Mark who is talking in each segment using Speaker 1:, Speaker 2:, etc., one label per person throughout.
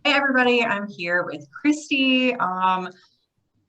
Speaker 1: Hey everybody, I'm here with Kristy.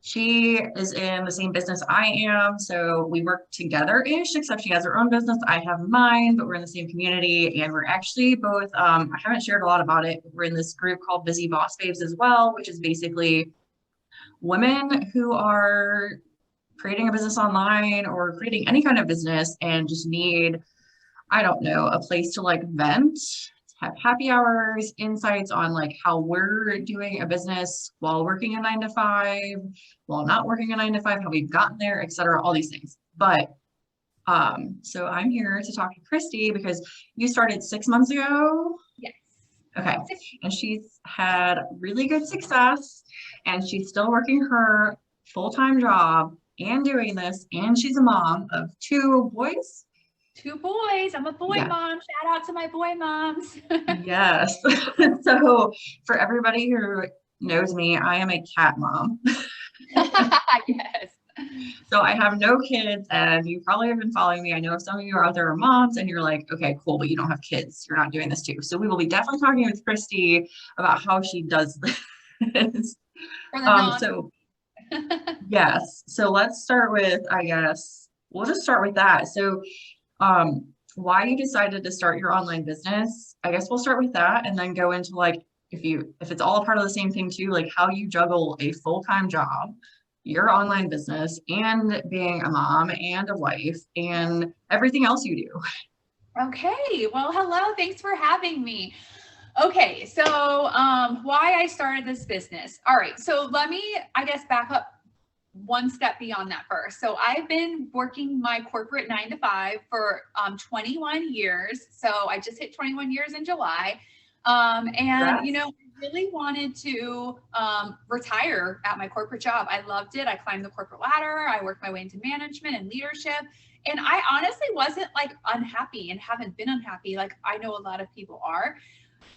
Speaker 1: She is in the same business I am, so we work together-ish, except she has her own business. I have mine, but we're in the same community, and we're actually both, I haven't shared a lot about it, but we're in this group called Busy Boss Babes as well, which is basically women who are creating a business online or creating any kind of business and just need, I don't know, a place to like vent, have happy hours, insights on like how we're doing a business while working a 9 to 5, while not working a 9 to 5, how we've gotten there, etc. All these things. But so I'm here to talk to Kristy because you started 6 months ago.
Speaker 2: Yes.
Speaker 1: Okay. And she's had really good success and she's still working her full-time job and doing this. And she's a mom of two boys.
Speaker 2: Two boys. I'm a boy
Speaker 1: Yeah.
Speaker 2: mom. Shout out to my boy moms.
Speaker 1: Yes. So for everybody who knows me, I am a cat mom.
Speaker 2: Yes.
Speaker 1: So I have no kids, and you probably have been following me. I know some of you are out there are moms, and you're like, okay, cool, but you don't have kids. You're not doing this too. So we will be definitely talking with Kristy about how she does this.
Speaker 2: For the non.
Speaker 1: So yes. So let's start with, I guess, we'll just start with that. So why you decided to start your online business. I guess we'll start with that and then go into like if it's all a part of the same thing too, like how you juggle a full-time job, your online business, and being a mom and a wife and everything else you do.
Speaker 2: Okay. Well, hello. Thanks for having me. Okay. So, why I started this business. All right. So let me, I guess, back up one step beyond that first. So I've been working my corporate 9 to 5 for 21 years. So I just hit 21 years in July. And,
Speaker 1: Congrats.
Speaker 2: I really wanted to retire at my corporate job. I loved it. I climbed the corporate ladder. I worked my way into management and leadership. And I honestly wasn't like unhappy and haven't been unhappy like I know a lot of people are.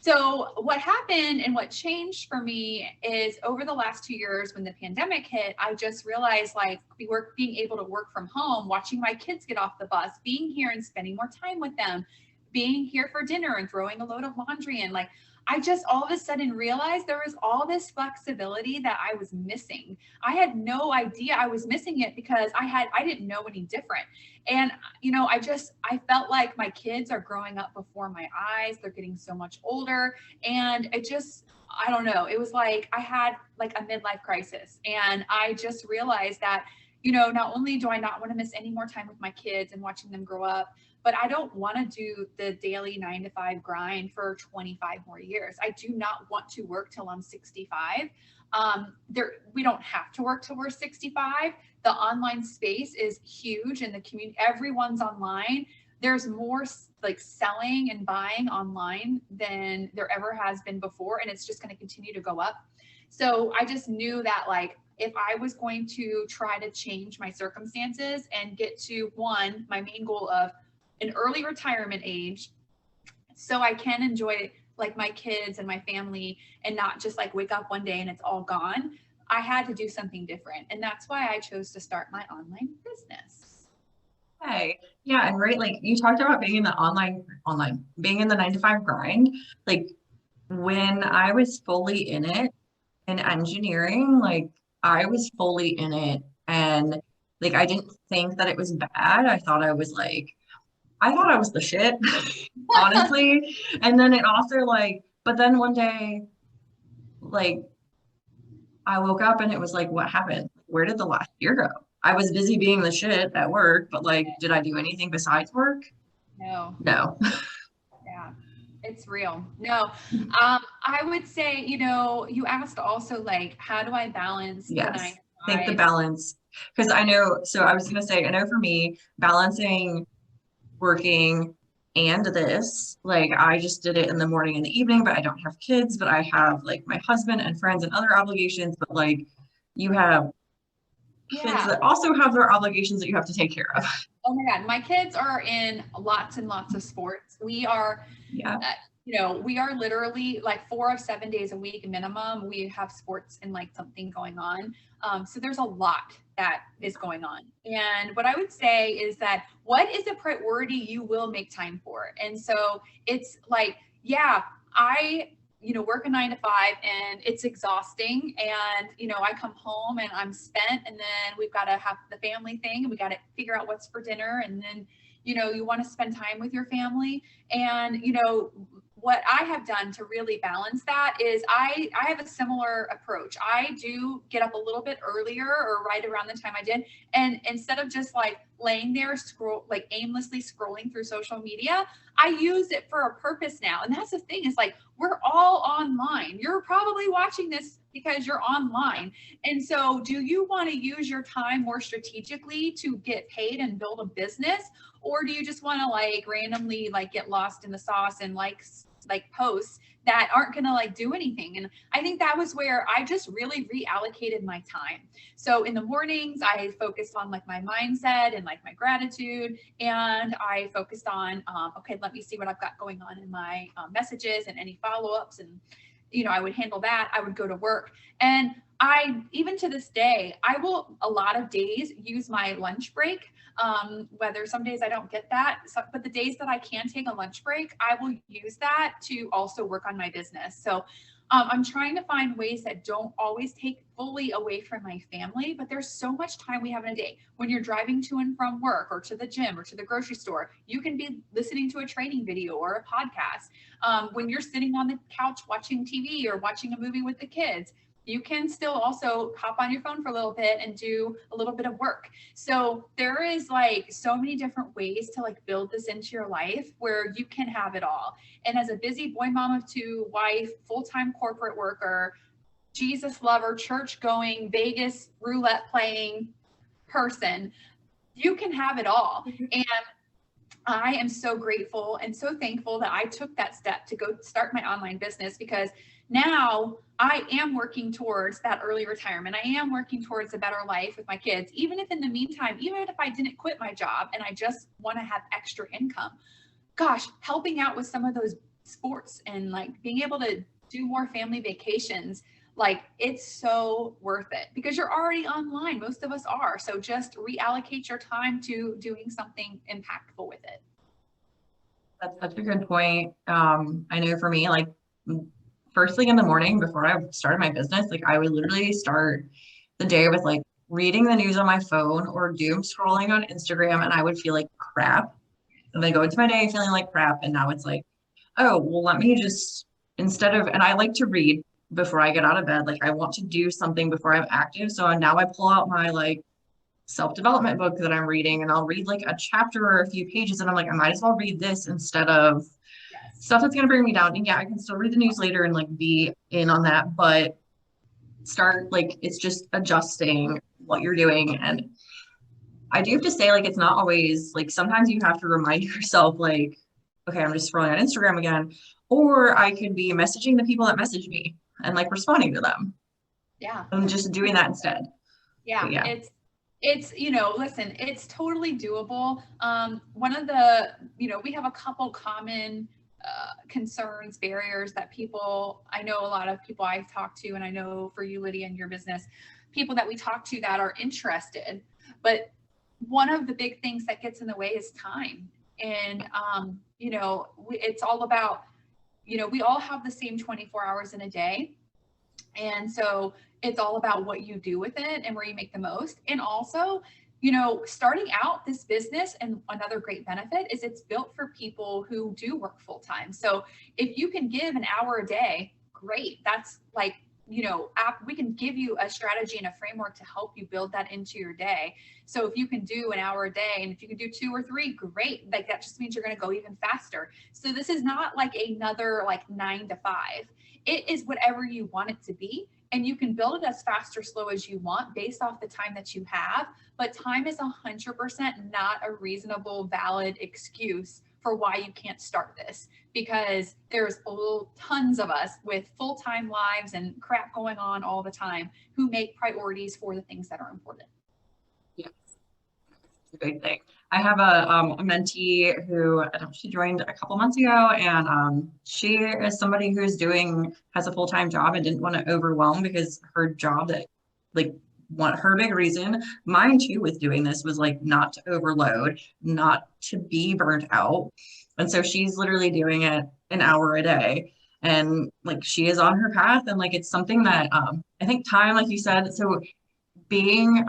Speaker 2: So what happened and what changed for me is over the last 2 years when the pandemic hit, I just realized like being able to work from home, watching my kids get off the bus, being here and spending more time with them, being here for dinner and throwing a load of laundry in. Like I just all of a sudden realized there was all this flexibility that I was missing. I had no idea I was missing it because I didn't know any different. And I felt like my kids are growing up before my eyes. They're getting so much older. And I don't know, it was like I had like a midlife crisis. And I just realized that, not only do I not want to miss any more time with my kids and watching them grow up, but I don't want to do the daily 9 to 5 grind for 25 more years. I do not want to work till I'm 65. We don't have to work till we're 65. The online space is huge and the community, everyone's online. There's more like selling and buying online than there ever has been before. And it's just going to continue to go up. So I just knew that like, if I was going to try to change my circumstances and get to my main goal of an early retirement age, so I can enjoy like my kids and my family and not just like wake up one day and it's all gone. I had to do something different. And that's why I chose to start my online business.
Speaker 1: Hey, yeah, and right, like you talked about being in the being in the 9 to 5 grind. Like when I was fully in it in engineering, like I was fully in it and like I didn't think that it was bad. I thought I was the shit, honestly. And then it also like, but then one day, like I woke up and it was like, what happened? Where did the last year go? I was busy being the shit at work, but like, did I do anything besides work?
Speaker 2: No.
Speaker 1: No.
Speaker 2: Yeah, it's real. No, I would say, you asked also like, how do I balance the nine
Speaker 1: Yes.
Speaker 2: to
Speaker 1: I think the
Speaker 2: five?
Speaker 1: balance, because I know, so I was going to say, I know for me, balancing working and this, like I just did it in the morning and the evening, but I don't have kids, but I have like my husband and friends and other obligations, but like you have kids
Speaker 2: Yeah.
Speaker 1: that also have their obligations that you have to take care of.
Speaker 2: Oh my God. My kids are in lots and lots of sports.
Speaker 1: Yeah.
Speaker 2: Uh, we are literally like 4 of 7 days a week minimum. We have sports and like something going on. So there's a lot that is going on. And what I would say is that what is a priority you will make time for? And so it's like, yeah, I work a 9 to 5 and it's exhausting. And, I come home and I'm spent, and then we've got to have the family thing and we got to figure out what's for dinner. And then, you want to spend time with your family. And, what I have done to really balance that is I have a similar approach. I do get up a little bit earlier or right around the time I did. And instead of just like laying there aimlessly scrolling through social media, I use it for a purpose now. And that's the thing, is like, we're all online. You're probably watching this because you're online. And so do you want to use your time more strategically to get paid and build a business? Or do you just want to like randomly like get lost in the sauce and like posts that aren't going to like do anything? And I think that was where I just really reallocated my time. So in the mornings, I focused on like my mindset and like my gratitude. And I focused on, okay, let me see what I've got going on in my messages and any follow-ups. And, I would handle that. I would go to work. And even to this day, I will a lot of days use my lunch break. Whether some days I don't get that, but the days that I can take a lunch break, I will use that to also work on my business. So I'm trying to find ways that don't always take fully away from my family, but there's so much time we have in a day. When you're driving to and from work or to the gym or to the grocery store, you can be listening to a training video or a podcast. When you're sitting on the couch watching TV or watching a movie with the kids, you can still also hop on your phone for a little bit and do a little bit of work. So there is like so many different ways to like build this into your life where you can have it all. And as a busy boy mom of two, wife, full-time corporate worker, Jesus lover, church going, Vegas roulette playing person, you can have it all. And I am so grateful and so thankful that I took that step to go start my online business, because now I am working towards that early retirement. I am working towards a better life with my kids, even if in the meantime, even if I didn't quit my job and I just want to have extra income, gosh, helping out with some of those sports and like being able to do more family vacations, like it's so worth it because you're already online. Most of us are. So just reallocate your time to doing something impactful with it.
Speaker 1: That's such a good point. I know for me, like first thing in the morning before I started my business, like I would literally start the day with like reading the news on my phone or doom scrolling on Instagram, and I would feel like crap. And then go into my day feeling like crap. And now it's like, oh, well, let me just, and I like to read before I get out of bed. Like I want to do something before I'm active. So now I pull out my like self-development book that I'm reading, and I'll read like a chapter or a few pages, and I'm like, I might as well read this instead of stuff that's going to bring me down. And yeah, I can still read the news later and like be in on that, but start like, it's just adjusting what you're doing. And I do have to say, like, it's not always like, sometimes you have to remind yourself like, okay, I'm just scrolling on Instagram again, or I could be messaging the people that message me and like responding to them.
Speaker 2: Yeah.
Speaker 1: I'm just doing that instead.
Speaker 2: Yeah. It's, listen, it's totally doable. One of the, we have a couple common concerns, barriers that I know a lot of people I've talked to, and I know for you, Lydia, and your business, people that we talk to that are interested, but one of the big things that gets in the way is time. And, it's all about, we all have the same 24 hours in a day. And so it's all about what you do with it and where you make the most. And also, starting out this business, and another great benefit is it's built for people who do work full time. So if you can give an hour a day, great. That's like, we can give you a strategy and a framework to help you build that into your day. So if you can do an hour a day, and if you can do 2 or 3, great. Like that just means you're going to go even faster. So this is not like another like 9 to 5. It is whatever you want it to be. And you can build it as fast or slow as you want based off the time that you have. But time is 100% not a reasonable, valid excuse for why you can't start this, because there's tons of us with full-time lives and crap going on all the time who make priorities for the things that are important.
Speaker 1: Yes, it's a big thing. I have a mentee who she joined a couple months ago, and she is somebody who's has a full-time job and didn't want to overwhelm, because her job that her big reason, mine too, with doing this was like not to overload, not to be burnt out. And so she's literally doing it an hour a day. and like she is on her path, and like it's something that I think time, like you said, so being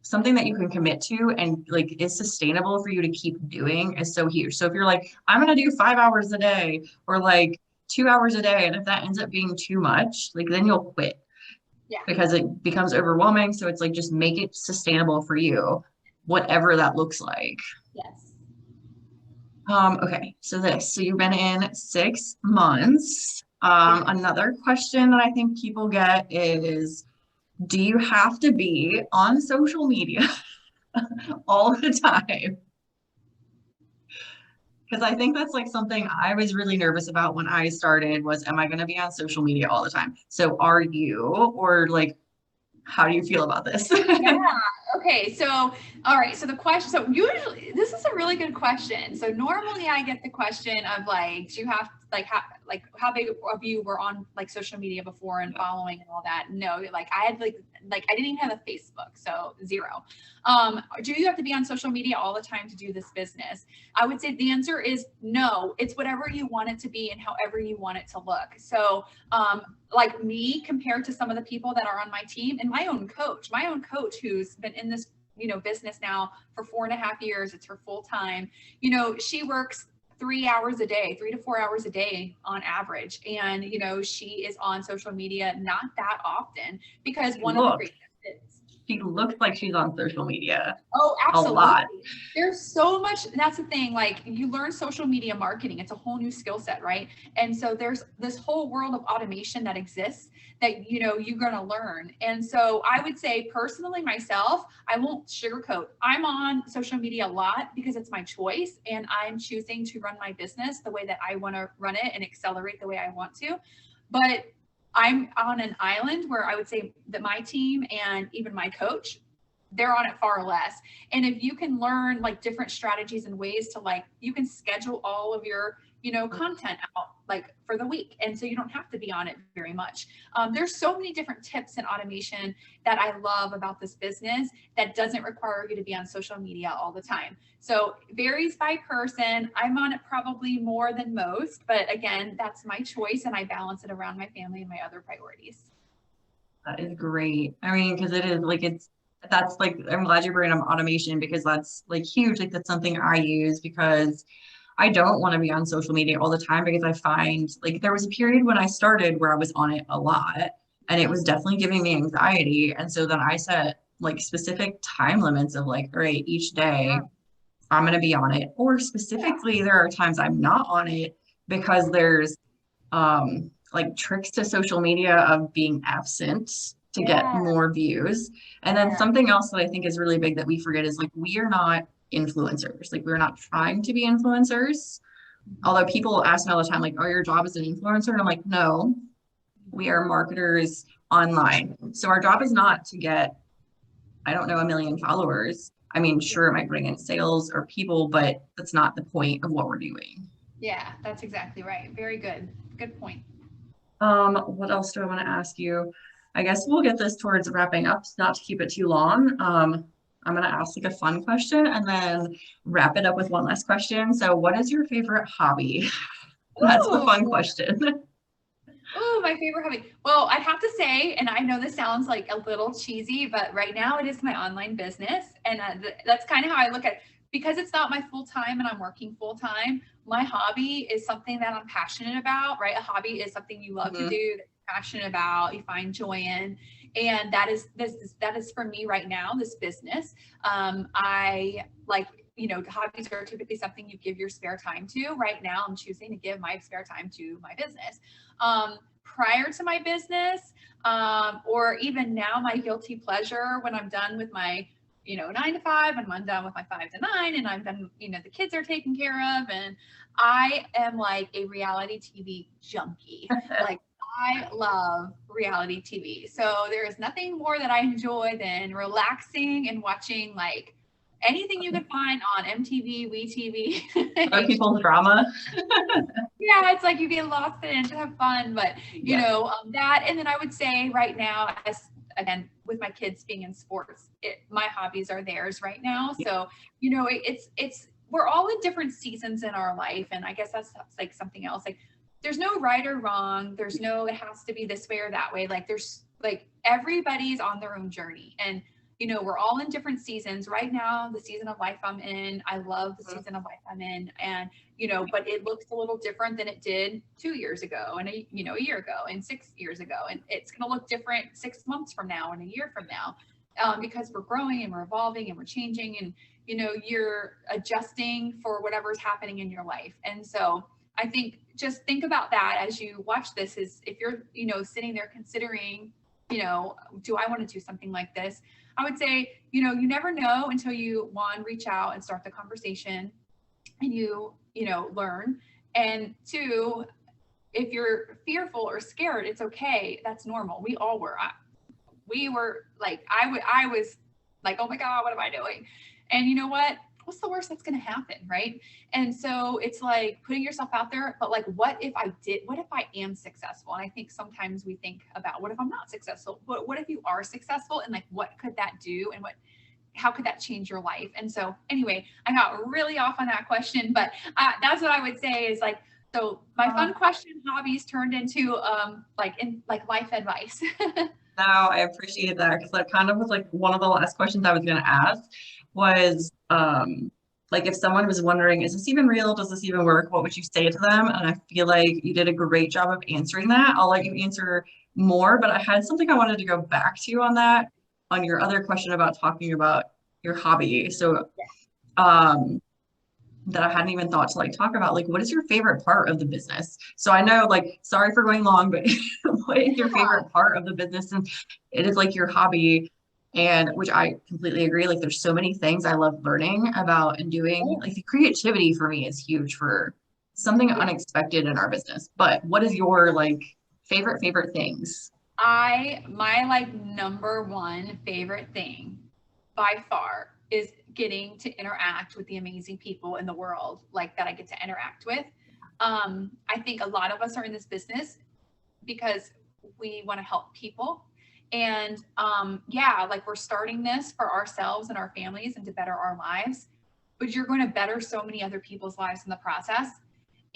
Speaker 1: something that you can commit to and like is sustainable for you to keep doing is so huge. So if you're like, I'm gonna do 5 hours a day or like 2 hours a day, and if that ends up being too much, like then you'll quit
Speaker 2: Yeah.
Speaker 1: because it becomes overwhelming. So it's like just make it sustainable for you, whatever that looks like.
Speaker 2: Yes.
Speaker 1: Okay, so you've been in 6 months. Another question that I think people get is, do you have to be on social media all the time? Because I think that's like something I was really nervous about when I started was, am I going to be on social media all the time? So are you, or like, how do you feel about this?
Speaker 2: Yeah. Okay. So, all right. So the question, so usually this is a really good question. So normally I get the question of like, do you have how big of you were on like social media before and following and all that? No, like I had like I didn't even have a Facebook, so zero. Do you have to be on social media all the time to do this business? I would say the answer is no. It's whatever you want it to be and however you want it to look. So like me compared to some of the people that are on my team and my own coach who's been in this business now for 4.5 years, it's her full time. She works 3 hours a day, 3 to 4 hours a day on average, and she is on social media not that often because one of the great
Speaker 1: she looks like she's on social media.
Speaker 2: Oh, absolutely.
Speaker 1: A lot.
Speaker 2: There's so much. That's the thing. Like you learn social media marketing. It's a whole new skill set, right? And so there's this whole world of automation that exists that, you're going to learn. And so I would say personally myself, I won't sugarcoat. I'm on social media a lot because it's my choice and I'm choosing to run my business the way that I want to run it and accelerate the way I want to. But I'm on an island where I would say that my team and even my coach, they're on it far less. And if you can learn like different strategies and ways to like, you can schedule all of your, content out like for the week. And so you don't have to be on it very much. There's so many different tips and automation that I love about this business that doesn't require you to be on social media all the time. So it varies by person. I'm on it probably more than most, but again, that's my choice and I balance it around my family and my other priorities.
Speaker 1: That is great. I mean, because it is like that's like, I'm glad you bring up automation because that's like huge. Like that's something I use because I don't want to be on social media all the time because I find like there was a period when I started where I was on it a lot and it was definitely giving me anxiety. And so then I set like specific time limits of like, all right, each day I'm going to be on it. Or specifically, there are times I'm not on it because there's like tricks to social media of being absent to get more views. And then something else that I think is really big that we forget is like we are not influencers. Like we're not trying to be influencers. Although people ask me all the time, like, oh, your job is an influencer. And I'm like, no, we are marketers online. So our job is not to get, I don't know, 1 million followers. I mean, sure, it might bring in sales or people, but that's not the point of what we're doing.
Speaker 2: Yeah, that's exactly right. Very good. Good point.
Speaker 1: What else do I want to ask you? I guess we'll get this towards wrapping up, not to keep it too long. I'm going to ask like a fun question and then wrap it up with one last question. So what is your favorite hobby? That's the fun question.
Speaker 2: Oh, my favorite hobby. Well, I'd have to say, and I know this sounds like a little cheesy, but right now it is my online business. And that's kind of how I look at it. Because it's not my full time and I'm working full time, my hobby is something that I'm passionate about, right? A hobby is something you love to do, that you're passionate about, you find joy in. And that is for me right now, this business. I like, hobbies are typically something you give your spare time to. Right now, I'm choosing to give my spare time to my business. Prior to my business, or even now, my guilty pleasure when I'm done with my 9 to 5 and I'm done with my 5 to 9 and I'm done, the kids are taken care of. And I am like a reality TV junkie. Like I love reality TV. So there is nothing more that I enjoy than relaxing and watching like anything you can find on MTV, WeTV.
Speaker 1: Other people's drama.
Speaker 2: Yeah, it's like you get lost in it to have fun, but that. And then I would say right now, as again, with my kids being in sports, my hobbies are theirs right now. So, we're all in different seasons in our life. And I guess that's like something else. Like there's no right or wrong. There's no, it has to be this way or that way. Like there's like, everybody's on their own journey. And, you know, we're all in different seasons right now. The season of life I'm in, I love the season of life I'm in. And, you know, but it looks a little different than it did 2 years ago and a year ago and 6 years ago. And it's going to look different 6 months from now and a year from now, because we're growing and we're evolving and we're changing, and, you know, you're adjusting for whatever's happening in your life. And so I think just think about that as you watch this, is if you're, you know, sitting there considering, you know, do I want to do something like this? I would say, you know, you never know until you, one, reach out and start the conversation and you know, learn. And two, if you're fearful or scared, it's okay. That's normal. We all were. We were like, I was like, oh my God, what am I doing? And you know what? What's the worst that's going to happen, right? And so it's like putting yourself out there, but like, what if I am successful? And I think sometimes we think about, what if I'm not successful? But what if you are successful, and like, what could that do? And how could that change your life? And so anyway, I got really off on that question, but that's what I would say is like, so my fun question hobbies turned into life advice.
Speaker 1: No, I appreciate that, because that kind of was like one of the last questions I was going to ask was, like if someone was wondering, is this even real? Does this even work? What would you say to them? And I feel like you did a great job of answering that. I'll let you answer more, but I had something I wanted to go back to on that, on your other question about talking about your hobby. So, that I hadn't even thought to like talk about, like, what is your favorite part of the business? So I know, like, sorry for going long, but what is your favorite part of the business? And it is like your hobby, and which I completely agree. Like, there's so many things I love learning about and doing. Like, the creativity for me is huge for something unexpected in our business. But what is your like favorite things?
Speaker 2: My like number one favorite thing by far is getting to interact with the amazing people in the world like that I get to interact with. I think a lot of us are in this business because we want to help people. And like we're starting this for ourselves and our families and to better our lives, but you're going to better so many other people's lives in the process.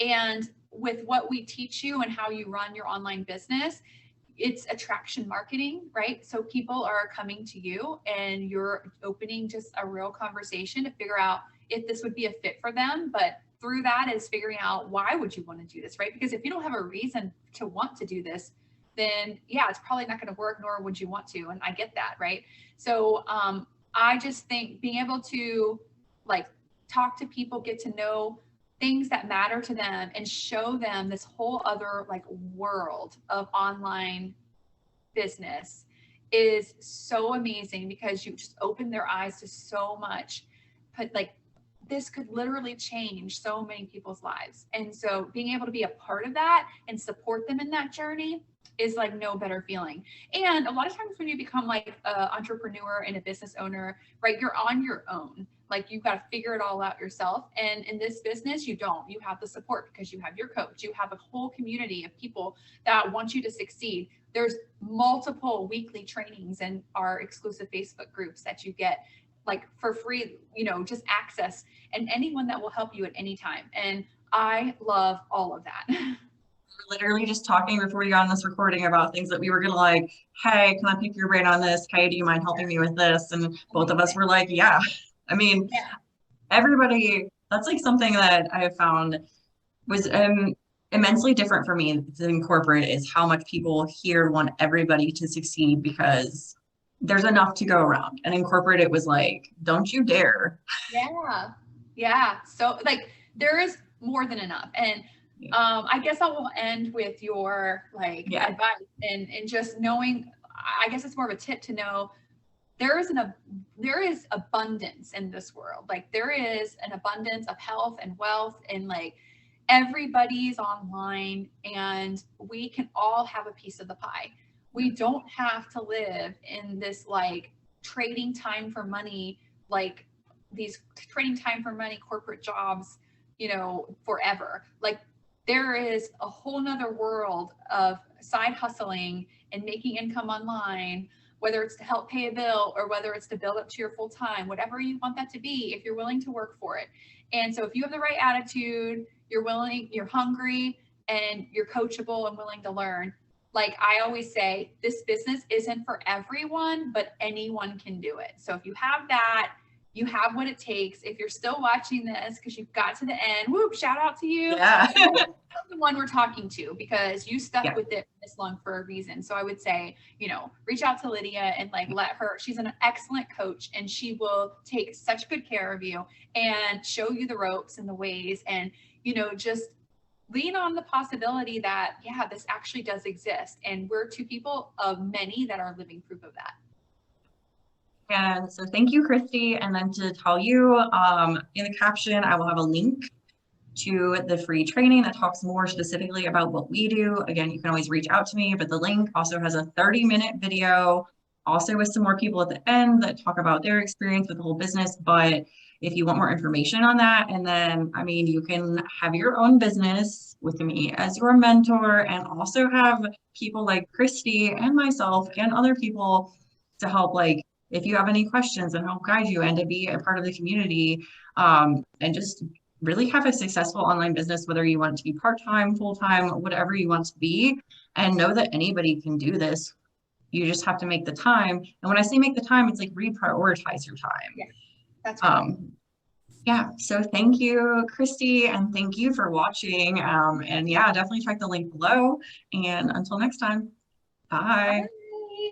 Speaker 2: And with what we teach you and how you run your online business, it's attraction marketing, right? So people are coming to you and you're opening just a real conversation to figure out if this would be a fit for them. But through that is figuring out, why would you want to do this, right? Because if you don't have a reason to want to do this, then yeah, it's probably not going to work, nor would you want to. And I get that, right? So I just think being able to like talk to people, get to know things that matter to them, and show them this whole other like world of online business is so amazing, because you just open their eyes to so much. But like, this could literally change so many people's lives. And so being able to be a part of that and support them in that journey is like no better feeling. And a lot of times when you become like an entrepreneur and a business owner, right, you're on your own. Like, you've got to figure it all out yourself. And in this business, you don't. You have the support because you have your coach. You have a whole community of people that want you to succeed. There's multiple weekly trainings in our exclusive Facebook groups that you get like for free, you know, just access, and anyone that will help you at any time. And I love all of that.
Speaker 1: We're literally just talking before we got on this recording about things that we were gonna like, hey, can I pick your brain on this? Hey, do you mind helping me with this? And both of us were like, yeah. I mean, everybody, that's like something that I have found was immensely different for me than corporate, is how much people here want everybody to succeed because there's enough to go around. And in corporate, it was like, don't you dare.
Speaker 2: Yeah. So like, there is more than enough. And I guess I will end with your like advice and just knowing, I guess it's more of a tip to know there is abundance in this world. Like, there is an abundance of health and wealth, and like everybody's online, and we can all have a piece of the pie. We don't have to live in this like trading time for money, like these trading time for money corporate jobs, you know, forever. Like, there is a whole nother world of side hustling and making income online, whether it's to help pay a bill or whether it's to build up to your full time, whatever you want that to be, if you're willing to work for it. And so if you have the right attitude, you're willing, you're hungry, and you're coachable and willing to learn, like I always say, this business isn't for everyone, but anyone can do it. So if you have that, you have what it takes. If you're still watching this because you've got to the end, whoop, shout out to you.
Speaker 1: Yeah.
Speaker 2: The one we're talking to, because you stuck
Speaker 1: Yeah.
Speaker 2: with it this long for a reason. So I would say, you know, reach out to Lydia and like let her, she's an excellent coach and she will take such good care of you and show you the ropes and the ways, and, you know, just lean on the possibility that, yeah, this actually does exist. And we're two people of many that are living proof of that.
Speaker 1: And so thank you, Kristy. And then to tell you, in the caption, I will have a link to the free training that talks more specifically about what we do. Again, you can always reach out to me, but the link also has a 30-minute video, also with some more people at the end that talk about their experience with the whole business. But if you want more information on that, and then, I mean, you can have your own business with me as your mentor, and also have people like Kristy and myself and other people to help, like, if you have any questions, and help guide you and to be a part of the community, and just really have a successful online business, whether you want it to be part-time, full-time, whatever you want to be, and know that anybody can do this. You just have to make the time. And when I say make the time, it's like reprioritize your time.
Speaker 2: Yeah, that's right.
Speaker 1: Yeah, so thank you, Kristy, and thank you for watching. And yeah, definitely check the link below. And until next time, bye.